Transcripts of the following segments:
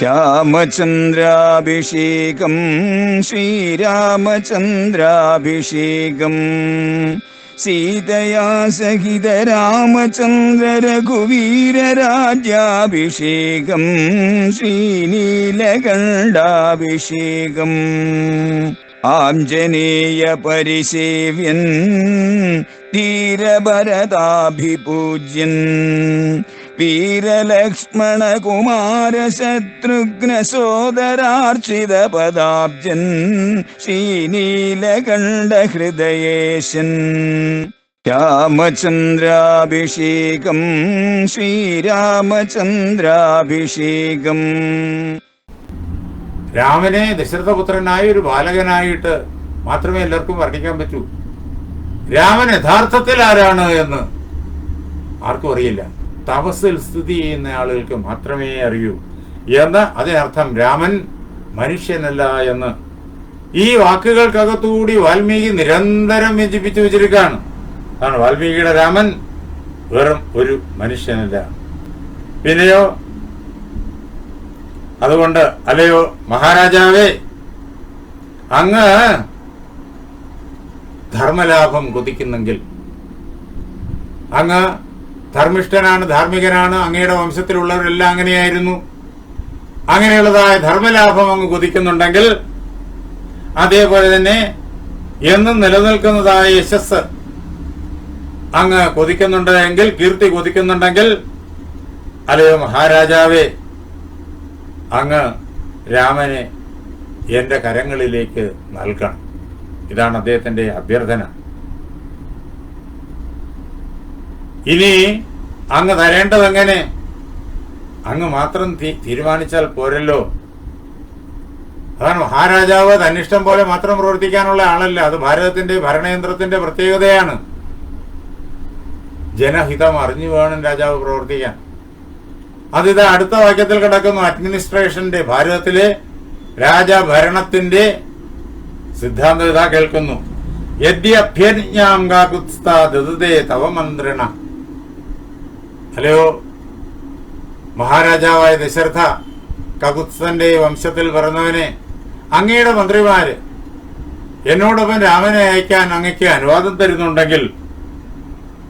രാമചന്ദ്രാഭിഷേകം ശ്രീരാമചന്ദ്രാഭിഷേകം സീതയാ സഹിത രാമചന്ദ്ര രഘുവീരരാജ്യാഭിഷേകം ശ്രീനീലകണ്ഠാഭിഷേകം ആഞ്ജനേയ പരിസേവ്യൻ ധീരഭരതാഭിപൂജ്യൻ വീരലക്ഷ്മണ കുമാര ശത്രുഘ്ന സോദരാർച്ചിത പദാബ്ജൻ ശ്രീനീലകണ്ഠ ഹൃദയേശൻ രാമചന്ദ്രാഭിഷേകം ശ്രീരാമചന്ദ്രാഭിഷേകം. രാമനെ ദശരഥപുത്രനായ ഒരു ബാലകനായിട്ട് മാത്രമേ എല്ലാവർക്കും വർണ്ണിക്കാൻ പറ്റൂ. രാമൻ യഥാർത്ഥത്തിൽ ആരാണ് എന്ന് ആർക്കും അറിയില്ല. തപസ്സിൽ സ്ഥിതി ചെയ്യുന്ന ആളുകൾക്ക് മാത്രമേ അറിയൂ എന്ന്. അതിനർത്ഥം രാമൻ മനുഷ്യനല്ല എന്ന് ഈ വാക്കുകൾക്കകത്തുകൂടി വാൽമീകി നിരന്തരം വ്യഞ്ജിപ്പിച്ചു വെച്ചിരിക്കുകയാണ്. അതാണ് വാൽമീകിയുടെ രാമൻ വെറും ഒരു മനുഷ്യനല്ല. പിന്നെയോ അതുകൊണ്ട് അല്ലയോ മഹാരാജാവേ, അങ്ങ് ധർമ്മലാഭം കൊതിക്കുന്നെങ്കിൽ, അങ്ങ് ധർമ്മിഷ്ഠനാണ്, ധാർമ്മികനാണ്, അങ്ങയുടെ വംശത്തിലുള്ളവരെല്ലാം അങ്ങനെയായിരുന്നു, അങ്ങനെയുള്ളതായ ധർമ്മലാഭം അങ്ങ് കൊതിക്കുന്നുണ്ടെങ്കിൽ, അതേപോലെ തന്നെ എന്നും നിലനിൽക്കുന്നതായ യശസ് അങ്ങ് കൊതിക്കുന്നുണ്ടെങ്കിൽ, കീർത്തി കൊതിക്കുന്നുണ്ടെങ്കിൽ, അല്ലയോ മഹാരാജാവേ, അങ്ങ് രാമനെ എന്റെ കരങ്ങളിലേക്ക് നൽകണം. ഇതാണ് അദ്ദേഹത്തിന്റെ അഭ്യർത്ഥന. ഇനി അങ്ങ് തരേണ്ടതെങ്ങനെ? അങ്ങ് മാത്രം തീരുമാനിച്ചാൽ പോരല്ലോ. അതാണ് മഹാരാജാവ് തന്നിഷ്ടം പോലെ മാത്രം പ്രവർത്തിക്കാനുള്ള ആളല്ല. അത് ഭാരതത്തിന്റെ ഭരണയന്ത്രത്തിന്റെ പ്രത്യേകതയാണ്. ജനഹിതം അറിഞ്ഞു വേണം രാജാവ് പ്രവർത്തിക്കാൻ. അതിത് അടുത്ത വാക്യത്തിൽ കിടക്കുന്നു. അഡ്മിനിസ്ട്രേഷന്റെ, ഭാരതത്തിലെ രാജഭരണത്തിന്റെ സിദ്ധാന്തം ഇതാ കേൾക്കുന്നു. യദ്യഭ്യജ്ഞാം കാകുത്സ്ഥാദേ തവ മന്ത്രിണ. അല്ലയോ മഹാരാജാവായ ദശരഥ, കകുത്സന്റെ വംശത്തിൽ പിറന്നവനെ, അങ്ങയുടെ മന്ത്രിമാര് എന്നോടൊപ്പം രാമനെ അയക്കാൻ അങ്ങയ്ക്ക് അനുവാദം തരുന്നുണ്ടെങ്കിൽ,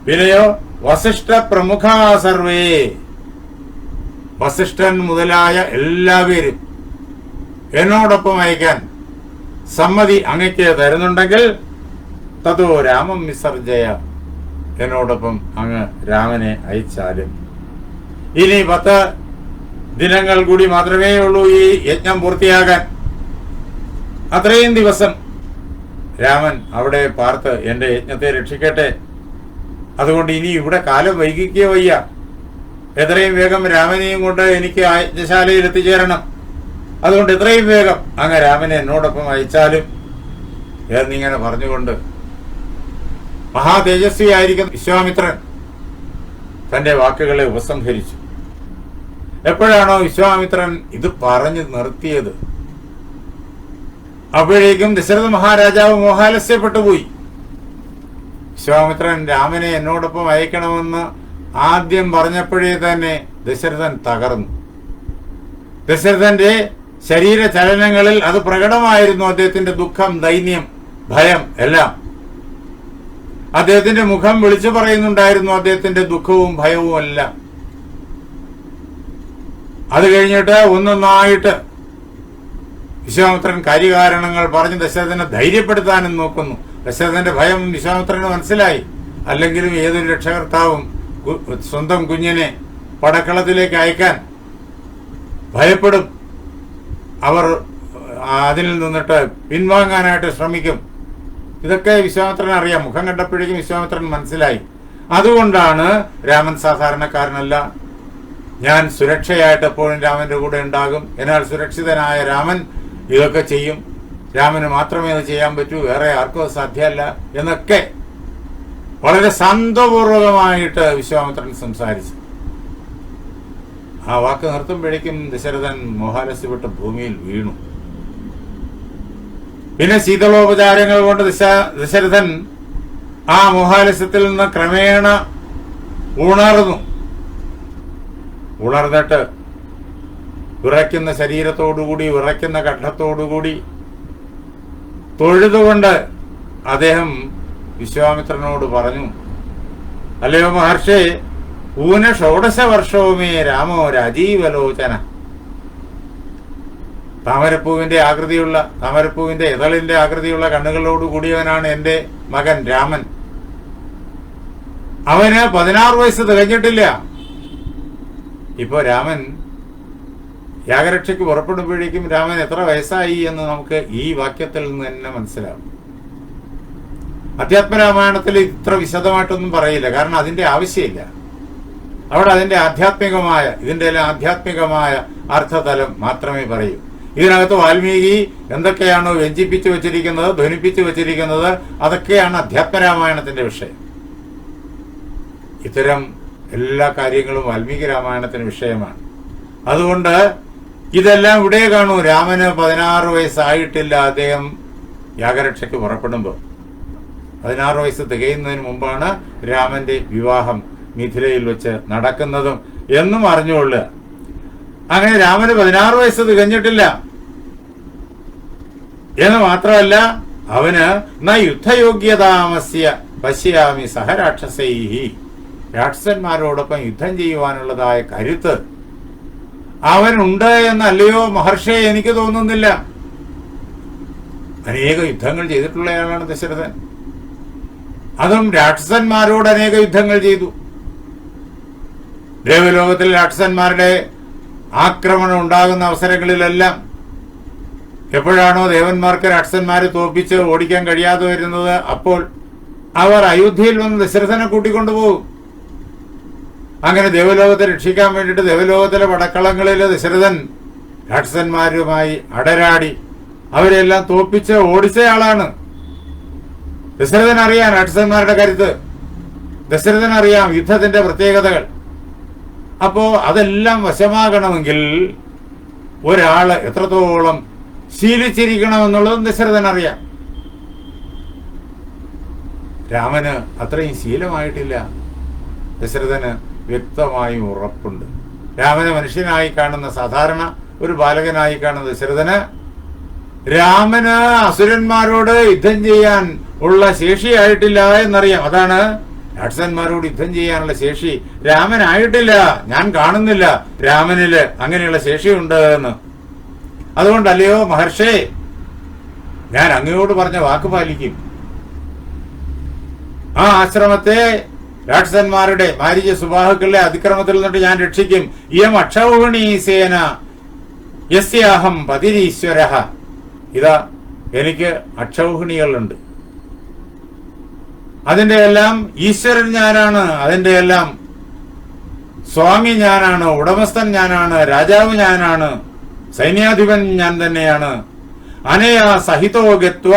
പിന്നെയോ വസിഷ്ഠ പ്രമുഖ സർവേ, വസിഷ്ഠൻ മുതലായ എല്ലാവരും എന്നോടൊപ്പം അയക്കാൻ സമ്മതി അങ്ങയ്ക്ക് തരുന്നുണ്ടെങ്കിൽ, തതോ രാമം വിസർജയ, എന്നോടൊപ്പം അങ്ങ് രാമനെ അയച്ചാലും. ഇനി 10 ദിനങ്ങൾ കൂടി മാത്രമേ ഉള്ളൂ ഈ യജ്ഞം പൂർത്തിയാകാൻ. അത്രയും ദിവസം രാമൻ അവിടെ പാർത്ത് എന്റെ യജ്ഞത്തെ രക്ഷിക്കട്ടെ. അതുകൊണ്ട് ഇനി ഇവിടെ കാലം വൈകിക്കുക വയ്യ. എത്രയും വേഗം രാമനെയും കൊണ്ട് എനിക്ക് യജ്ഞശാലയിൽ എത്തിച്ചേരണം. അതുകൊണ്ട് എത്രയും വേഗം അങ്ങ് രാമനെ എന്നോടൊപ്പം അയച്ചാലും എന്നിങ്ങനെ പറഞ്ഞുകൊണ്ട് മഹാതേജസ്വിയായിരിക്കുന്ന വിശ്വാമിത്രൻ തന്റെ വാക്കുകളെ ഉപസംഹരിച്ചു. എപ്പോഴാണോ വിശ്വാമിത്രൻ ഇത് പറഞ്ഞു നിർത്തിയത്, അപ്പോഴേക്കും ദശരഥ മഹാരാജാവ് മോഹാലസ്യപ്പെട്ടു പോയി. വിശ്വാമിത്രൻ രാമനെ എന്നോടൊപ്പം അയക്കണമെന്ന് ആദ്യം പറഞ്ഞപ്പോഴേ തന്നെ ദശരഥൻ തകർന്നു. ദശരഥന്റെ ശരീര ചലനങ്ങളിൽ അത് പ്രകടമായിരുന്നു. അദ്ദേഹത്തിന്റെ ദുഃഖം, ദൈന്യം, ഭയം എല്ലാം അദ്ദേഹത്തിന്റെ മുഖം വിളിച്ചു പറയുന്നുണ്ടായിരുന്നു. അദ്ദേഹത്തിന്റെ ദുഃഖവും ഭയവും എല്ലാം. അത് കഴിഞ്ഞിട്ട് ഒന്നൊന്നായിട്ട് വിശ്വാമിത്രൻ കാര്യകാരണങ്ങൾ പറഞ്ഞ് ദശരഥനെ ധൈര്യപ്പെടുത്താനും നോക്കുന്നു. ദശരഥന്റെ ഭയം വിശ്വാമിത്രന് മനസ്സിലായി. അല്ലെങ്കിലും ഏതൊരു രക്ഷകർത്താവും സ്വന്തം കുഞ്ഞിനെ പടക്കളത്തിലേക്ക് അയക്കാൻ ഭയപ്പെടും. അവർ അതിൽ നിന്നിട്ട് പിൻവാങ്ങാനായിട്ട് ശ്രമിക്കും. ഇതൊക്കെ വിശ്വാമിത്രൻ അറിയാം. മുഖം കണ്ടപ്പോഴേക്കും വിശ്വാമിത്രൻ മനസ്സിലായി. അതുകൊണ്ടാണ് രാമൻ സാധാരണക്കാരനല്ല, ഞാൻ സുരക്ഷയായിട്ട് എപ്പോഴും രാമന്റെ കൂടെ ഉണ്ടാകും, എന്നാൽ സുരക്ഷിതനായ രാമൻ ഇതൊക്കെ ചെയ്യും, രാമന് മാത്രമേ അത് ചെയ്യാൻ പറ്റൂ, വേറെ ആർക്കും അത് സാധ്യമല്ല എന്നൊക്കെ വളരെ ശാന്തപൂർവകമായിട്ട് വിശ്വാമിത്രൻ സംസാരിച്ചു. ആ വാക്ക് നിർത്തുമ്പോഴേക്കും ദശരഥൻ മോഹാലസ്യപ്പെട്ട് ഭൂമിയിൽ വീണു. പിന്നെ ശീതളോപചാരങ്ങൾ കൊണ്ട് ദശരഥൻ ആ മോഹാലസ്യത്തിൽ നിന്ന് ക്രമേണ ഉണർന്നിട്ട് വിറയ്ക്കുന്ന ശരീരത്തോടുകൂടി, വിറയ്ക്കുന്ന കണ്ഠത്തോടുകൂടി തൊഴുതുകൊണ്ട് അദ്ദേഹം വിശ്വാമിത്രനോട് പറഞ്ഞു, അല്ലയോ മഹർഷേ, ഊന ഷോഡശ വർഷവുമേ രാമോ രാജീവലോചന. താമരപ്പൂവിന്റെ ഇതളിന്റെ ആകൃതിയുള്ള കണ്ണുകളോട് കൂടിയവനാണ് എൻ്റെ മകൻ രാമൻ. അവന് 16 വയസ്സ് തികഞ്ഞിട്ടില്ല. ഇപ്പോ രാമൻ യാഗരക്ഷയ്ക്ക് പുറപ്പെടുമ്പോഴേക്കും രാമൻ എത്ര വയസ്സായി എന്ന് നമുക്ക് ഈ വാക്യത്തിൽ നിന്ന് തന്നെ മനസ്സിലാവും. അധ്യാത്മരാമായണത്തിൽ ഇത്ര വിശദമായിട്ടൊന്നും പറയില്ല, കാരണം അതിന്റെ ആവശ്യമില്ല. അവിടെ അതിന്റെ ഇതിന്റെ എല്ലാം ആധ്യാത്മികമായ അർത്ഥതലം മാത്രമേ പറയൂ. ഇതിനകത്ത് വാൽമീകി എന്തൊക്കെയാണോ വ്യഞ്ജിപ്പിച്ചു വെച്ചിരിക്കുന്നത്, ധ്വനിപ്പിച്ചു വെച്ചിരിക്കുന്നത്, അതൊക്കെയാണ് അധ്യാത്മരാമായണത്തിന്റെ വിഷയം. ഇത്തരം എല്ലാ കാര്യങ്ങളും വാൽമീകി രാമായണത്തിന് വിഷയമാണ്. അതുകൊണ്ട് ഇതെല്ലാം ഇവിടെ കാണൂ. രാമന് 16 വയസ്സായിട്ടില്ല അദ്ദേഹം യാഗരക്ഷയ്ക്ക് പുറപ്പെടുമ്പോൾ. 16 വയസ്സ് തികയുന്നതിന് മുമ്പാണ് രാമന്റെ വിവാഹം മിഥിലയിൽ വെച്ച് നടക്കുന്നതും എന്നും അറിഞ്ഞുകൊള്ളുക. അങ്ങനെ രാമന് 16 വയസ്സ് തികഞ്ഞിട്ടില്ല എന്ന് മാത്രമല്ല, അവന് ന യുദ്ധയോഗ്യതാമസ്യ പശ്യാമി സഹരാക്ഷസൈഹി. രാക്ഷസന്മാരോടൊപ്പം യുദ്ധം ചെയ്യുവാനുള്ളതായ കരുത്ത് അവനുണ്ട് എന്നല്ലയോ മഹർഷേ എനിക്ക് തോന്നുന്നില്ല. അനേക യുദ്ധങ്ങൾ ചെയ്തിട്ടുള്ളയാളാണ് ദശരഥൻ. അതും രാക്ഷസന്മാരോട് അനേക യുദ്ധങ്ങൾ ചെയ്തു. ദേവലോകത്തിൽ രാക്ഷസന്മാരുടെ ആക്രമണം ഉണ്ടാകുന്ന അവസരങ്ങളിലെല്ലാം എപ്പോഴാണോ ദേവന്മാർക്ക് രാക്ഷസന്മാരെ തോൽപ്പിച്ച് ഓടിക്കാൻ കഴിയാതെ വരുന്നത്, അപ്പോൾ അവർ അയോധ്യയിൽ വന്ന് ദശരഥനെ കൂട്ടിക്കൊണ്ടുപോകും. അങ്ങനെ ദേവലോകത്തെ രക്ഷിക്കാൻ വേണ്ടിയിട്ട് ദേവലോകത്തിലെ പടക്കളങ്ങളിൽ ദശരഥൻ രാക്ഷസന്മാരുമായി അടരാടി അവരെല്ലാം തോൽപ്പിച്ച് ഓടിച്ചയാളാണ്. ദശരഥൻ അറിയാം രാക്ഷസന്മാരുടെ കരുത്ത്, ദശരഥൻ അറിയാം യുദ്ധത്തിന്റെ പ്രത്യേകതകൾ. അപ്പോ അതെല്ലാം വശമാകണമെങ്കിൽ ഒരാള് എത്രത്തോളം ശീലിച്ചിരിക്കണമെന്നുള്ളതും ദശരഥൻ അറിയാം. രാമന് അത്രയും ശീലമായിട്ടില്ല. ദശരഥന് വ്യക്തമായും ഉറപ്പുണ്ട്. രാമനെ മനുഷ്യനായി കാണുന്ന, സാധാരണ ഒരു ബാലകനായി കാണുന്ന ദശരഥന് രാമന് അസുരന്മാരോട് യുദ്ധം ചെയ്യാൻ ഉള്ള ശേഷിയായിട്ടില്ല എന്നറിയാം. അതാണ് രാക്ഷസന്മാരോട് യുദ്ധം ചെയ്യാനുള്ള ശേഷി രാമനായിട്ടില്ല. ഞാൻ കാണുന്നില്ല രാമനില് അങ്ങനെയുള്ള ശേഷിയുണ്ട് എന്ന്. അതുകൊണ്ടല്ലയോ മഹർഷേ, ഞാൻ അങ്ങയോട് പറഞ്ഞ വാക്ക് പാലിക്കും. ആ ആശ്രമത്തെ രാക്ഷസന്മാരുടെ മാരീച സുബാഹുക്കളുടെ അതിക്രമത്തിൽ നിന്നിട്ട് ഞാൻ രക്ഷിക്കും. ഇയം അക്ഷൗഹിണീ സേന യസ്യാഹം പതിരീശ്വര. ഇതാ എനിക്ക് അക്ഷൗഹിണികളുണ്ട്, അതിന്റെ എല്ലാം ഈശ്വരൻ ഞാനാണ്, അതിന്റെ എല്ലാം സ്വാമി ഞാനാണ്, ഉടമസ്ഥൻ ഞാനാണ്, രാജാവ് ഞാനാണ്, സൈന്യാധിപൻ ഞാൻ തന്നെയാണ്. അനയാ സഹിതോ ഗത്വ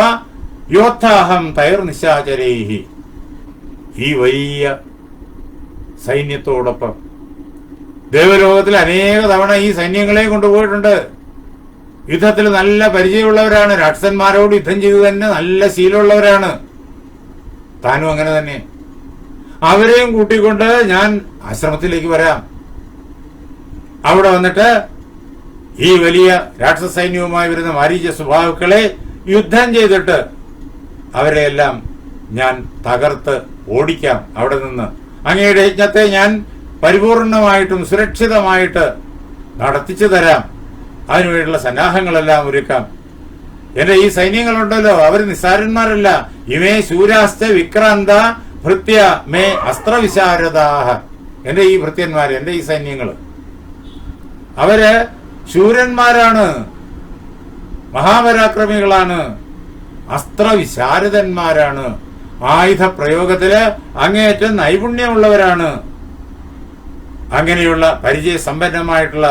യോദ്ധാഹം തൈർനിശാചരൈഹി. ഈ വലിയ സൈന്യത്തോടൊപ്പം ദേവലോകത്തിൽ അനേക തവണ ഈ സൈന്യങ്ങളെ കൊണ്ടുപോയിട്ടുണ്ട്. യുദ്ധത്തിൽ നല്ല പരിചയമുള്ളവരാണ്, രാക്ഷസന്മാരോട് യുദ്ധം ചെയ്തു തന്നെ നല്ല ശീലമുള്ളവരാണ്. താനും അങ്ങനെ തന്നെ. അവരെയും കൂട്ടിക്കൊണ്ട് ഞാൻ ആശ്രമത്തിലേക്ക് വരാം. അവിടെ വന്നിട്ട് ഈ വലിയ രാക്ഷസ സൈന്യവുമായി വരുന്ന മാരീച സ്വഭാവക്കളെ യുദ്ധം ചെയ്തിട്ട് അവരെയെല്ലാം ഞാൻ തകർത്ത് ഓടിക്കാം. അവിടെ നിന്ന് അങ്ങയുടെ യജ്ഞത്തെ ഞാൻ പരിപൂർണമായിട്ടും സുരക്ഷിതമായിട്ട് നടത്തിച്ചു തരാം. അതിനുവേണ്ടിയുള്ള സന്നാഹങ്ങളെല്ലാം ഒരുക്കാം. എന്റെ ഈ സൈന്യങ്ങളുണ്ടല്ലോ, അവർ നിസ്സാരന്മാരല്ല. ഇമേ ശൂരാസ്ത വിക്രാന്ത ഭൃത്യ മേ അസ്ത്രവിശാരദാഹ. എന്റെ ഈ ഭൃത്യന്മാര്, എന്റെ ഈ സൈന്യങ്ങള്, അവര് ശൂരന്മാരാണ്, മഹാപരാക്രമികളാണ്, അസ്ത്രവിശാരദന്മാരാണ്, ആയുധ പ്രയോഗത്തില് അങ്ങേയറ്റം നൈപുണ്യമുള്ളവരാണ്. അങ്ങനെയുള്ള പരിചയസമ്പന്നമായിട്ടുള്ള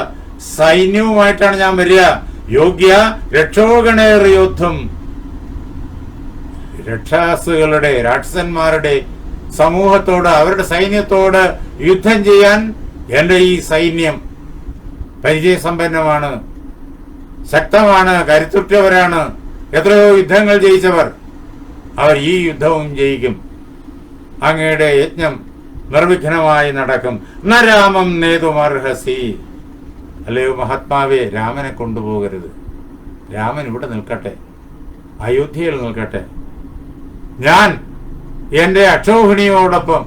സൈന്യവുമായിട്ടാണ് ഞാൻ വരിക. യോഗ്യ രക്ഷോഗണേർ യോദ്ധം. രക്ഷാസുകളുടെ, രാക്ഷസന്മാരുടെ സമൂഹത്തോട്, അവരുടെ സൈന്യത്തോട് യുദ്ധം ചെയ്യാൻ എന്റെ ഈ സൈന്യം പരിചയസമ്പന്നമാണ്, ശക്തമാണ്, കരുത്തുറ്റവരാണ്. എത്രയോ യുദ്ധങ്ങൾ ജയിച്ചവർ. അവർ ഈ യുദ്ധവും ജയിക്കും. അങ്ങയുടെ യജ്ഞം നിർവിഘ്നമായി നടക്കും. ന രാമം നേതുമർഹസി. അല്ലയോ മഹാത്മാവേ, രാമനെ കൊണ്ടുപോകരുത്, രാമൻ ഇവിടെ നിൽക്കട്ടെ, അയോധ്യയിൽ നിൽക്കട്ടെ, ഞാൻ എൻ്റെ അക്ഷോഹിണിയോടൊപ്പം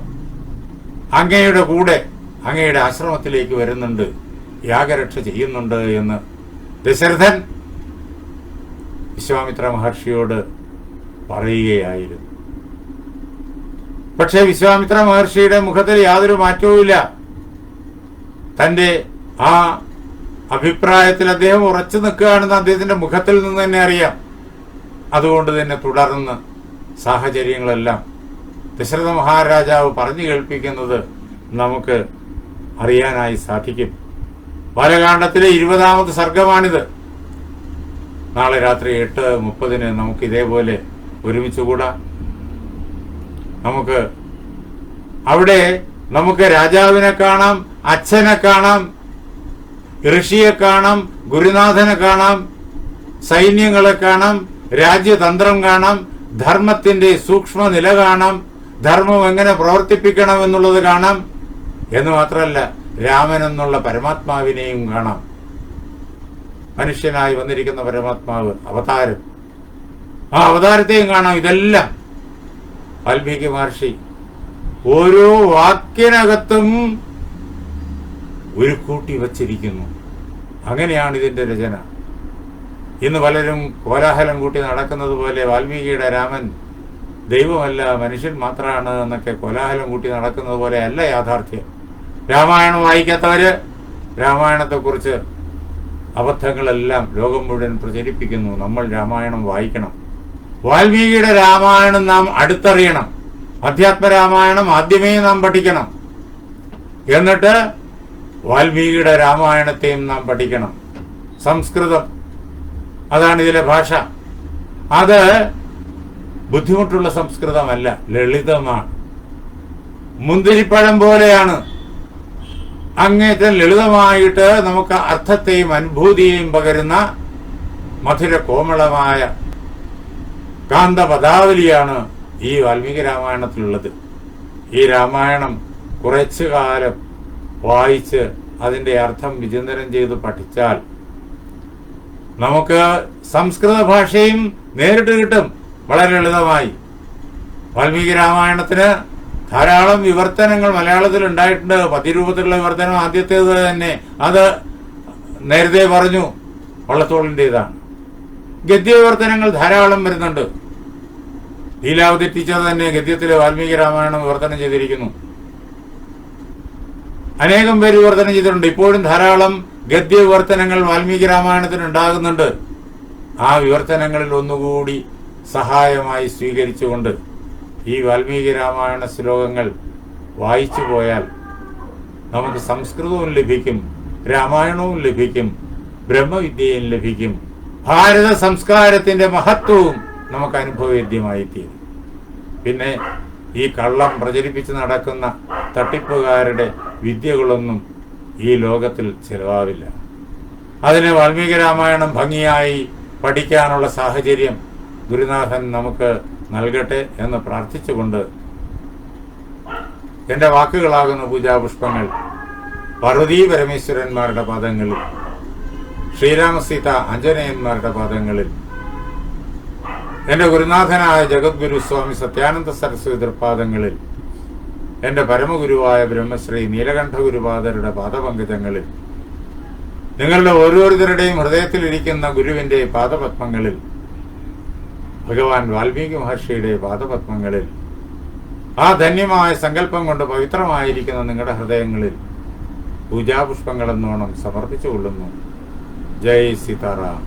അങ്ങയുടെ കൂടെ അങ്ങയുടെ ആശ്രമത്തിലേക്ക് വരുന്നുണ്ട്, യാഗരക്ഷ ചെയ്യുന്നുണ്ട് എന്ന് ദശരഥൻ വിശ്വാമിത്ര മഹർഷിയോട് പറയുകയായിരുന്നു. പക്ഷേ വിശ്വാമിത്ര മഹർഷിയുടെ മുഖത്തിൽ യാതൊരു മാറ്റവുമില്ല. തന്റെ ആ അഭിപ്രായത്തിൽ അദ്ദേഹം ഉറച്ചു നിൽക്കുകയാണെന്ന് അദ്ദേഹത്തിന്റെ മുഖത്തിൽ നിന്ന് തന്നെ അറിയാം. അതുകൊണ്ട് തന്നെ തുടർന്ന് സാഹചര്യങ്ങളെല്ലാം ദശരഥ മഹാരാജാവ് പറഞ്ഞു കേൾപ്പിക്കുന്നത് നമുക്ക് അറിയാനായി സാധിക്കും. ബാലകാണ്ഡത്തിലെ 20ാമത് സർഗമാണിത്. നാളെ രാത്രി 8:30 നമുക്ക് ഇതേപോലെ ഒരുമിച്ചുകൂടാം. അവിടെ നമുക്ക് രാജാവിനെ കാണാം, അച്ഛനെ കാണാം, ഋഷിയെ കാണാം, ഗുരുനാഥനെ കാണാം, സൈന്യങ്ങളെ കാണാം, രാജ്യതന്ത്രം കാണാം, ധർമ്മത്തിന്റെ സൂക്ഷ്മ നില കാണാം, ധർമ്മം എങ്ങനെ പ്രവർത്തിപ്പിക്കണം എന്നുള്ളത് കാണാം. എന്ന് മാത്രമല്ല, രാമൻ എന്നുള്ള പരമാത്മാവിനെയും കാണാം. മനുഷ്യനായി വന്നിരിക്കുന്ന പരമാത്മാവ്, അവതാരം, ആ അവതാരത്തെയും കാണാം. ഇതെല്ലാം വാൽമീകി മഹർഷി ഓരോ വാക്കിനകത്തും ഒരു കൂട്ടി വച്ചിരിക്കുന്നു. അങ്ങനെയാണ് ഇതിന്റെ രചന. ഇന്ന് പലരും കോലാഹലം കൂട്ടി നടക്കുന്നത് പോലെ വാൽമീകിയുടെ രാമൻ ദൈവമല്ല, മനുഷ്യൻ മാത്രമാണ് എന്നൊക്കെ കോലാഹലം കൂട്ടി നടക്കുന്നത് പോലെ അല്ല യാഥാർത്ഥ്യം. രാമായണം വായിക്കാത്തവര് രാമായണത്തെക്കുറിച്ച് അബദ്ധങ്ങളെല്ലാം ലോകം മുഴുവൻ പ്രചരിപ്പിക്കുന്നു. നമ്മൾ രാമായണം വായിക്കണം. വാൽമീകിയുടെ രാമായണം നാം അടുത്തറിയണം. അധ്യാത്മരാമായണം ആദ്യമേ നാം പഠിക്കണം. എന്നിട്ട് വാൽമീകിയുടെ രാമായണത്തെയും നാം പഠിക്കണം. സംസ്കൃതം, അതാണ് ഇതിലെ ഭാഷ. അത് ബുദ്ധിമുട്ടുള്ള സംസ്കൃതമല്ല, ലളിതമാണ്. മുന്തിരിപ്പഴം പോലെയാണ്. അങ്ങേറ്റം ലളിതമായിട്ട് നമുക്ക് അർത്ഥത്തെയും അനുഭൂതിയെയും പകരുന്ന മധുര കോമളമായ കാന്തപദാവലിയാണ് ഈ വാൽമീകി രാമായണത്തിലുള്ളത്. ഈ രാമായണം കുറച്ചു കാലം വായിച്ച് അതിന്റെ അർത്ഥം വിചിന്തനം ചെയ്ത് പഠിച്ചാൽ നമുക്ക് സംസ്കൃത ഭാഷയും നേരിട്ട് കിട്ടും വളരെ ലളിതമായി. വാൽമീകി രാമായണത്തിന് ധാരാളം വിവർത്തനങ്ങൾ മലയാളത്തിൽ ഉണ്ടായിട്ടുണ്ട്. പദ്യരൂപത്തിലുള്ള വിവർത്തനം ആദ്യത്തേത് തന്നെ, അത് നേരത്തെ പറഞ്ഞു, വള്ളത്തോളിൻ്റെതാണ്. ഗദ്യവിവർത്തനങ്ങൾ ധാരാളം വരുന്നുണ്ട്. ലീലാവതി ടീച്ചർ തന്നെ ഗദ്യത്തിലെ വാൽമീകി രാമായണം വിവർത്തനം ചെയ്തിരിക്കുന്നു. അനേകം പേര് വിവർത്തനം ചെയ്തിട്ടുണ്ട്. ഇപ്പോഴും ധാരാളം ഗദ്യ വിവർത്തനങ്ങൾ വാൽമീകി രാമായണത്തിന് ഉണ്ടാകുന്നുണ്ട്. ആ വിവർത്തനങ്ങളിൽ ഒന്നുകൂടി സഹായമായി സ്വീകരിച്ചുകൊണ്ട് ഈ വാൽമീകി രാമായണ ശ്ലോകങ്ങൾ വായിച്ചു പോയാൽ നമുക്ക് സംസ്കൃതവും ലഭിക്കും, രാമായണവും ലഭിക്കും, ബ്രഹ്മവിദ്യയും ലഭിക്കും. ഭാരത സംസ്കാരത്തിന്റെ മഹത്വവും നമുക്ക് അനുഭവവേദ്യമായി തീരും. പിന്നെ ഈ കള്ളം പ്രചരിപ്പിച്ച് നടക്കുന്ന തട്ടിപ്പുകാരുടെ വിദ്യകളൊന്നും ഈ ലോകത്തിൽ ചിലവാവില്ല. അതിന് വാൽമീകി രാമായണം ഭംഗിയായി പഠിക്കാനുള്ള സാഹചര്യം ഗുരുനാഥൻ നമുക്ക് നൽകട്ടെ എന്ന് പ്രാർത്ഥിച്ചുകൊണ്ട് എന്റെ വാക്കുകളാകുന്ന പൂജാപുഷ്പങ്ങൾ പാർവതീ പരമേശ്വരന്മാരുടെ പാദങ്ങളിൽ, ശ്രീരാമസീത ആഞ്ജനേയന്മാരുടെ പാദങ്ങളിൽ, എന്റെ ഗുരുനാഥനായ ജഗദ്ഗുരു സ്വാമി സത്യാനന്ദ സരസ്വതി തൃപ്പാദങ്ങളിൽ, എന്റെ പരമഗുരുവായ ബ്രഹ്മശ്രീ നീലകണ്ഠ ഗുരുപാദരുടെ പാദപങ്കജങ്ങളിൽ, നിങ്ങളുടെ ഓരോരുത്തരുടെയും ഹൃദയത്തിലിരിക്കുന്ന ഗുരുവിന്റെ പാദപത്മങ്ങളിൽ, ഭഗവാൻ വാൽമീകി മഹർഷിയുടെ പാദപത്മങ്ങളിൽ, ആ ധന്യമായ സങ്കല്പം കൊണ്ട് പവിത്രമായിരിക്കുന്ന നിങ്ങളുടെ ഹൃദയങ്ങളിൽ പൂജാപുഷ്പങ്ങളെന്നോണം സമർപ്പിച്ചുകൊള്ളുന്നു. ജയ് സീതാറാം.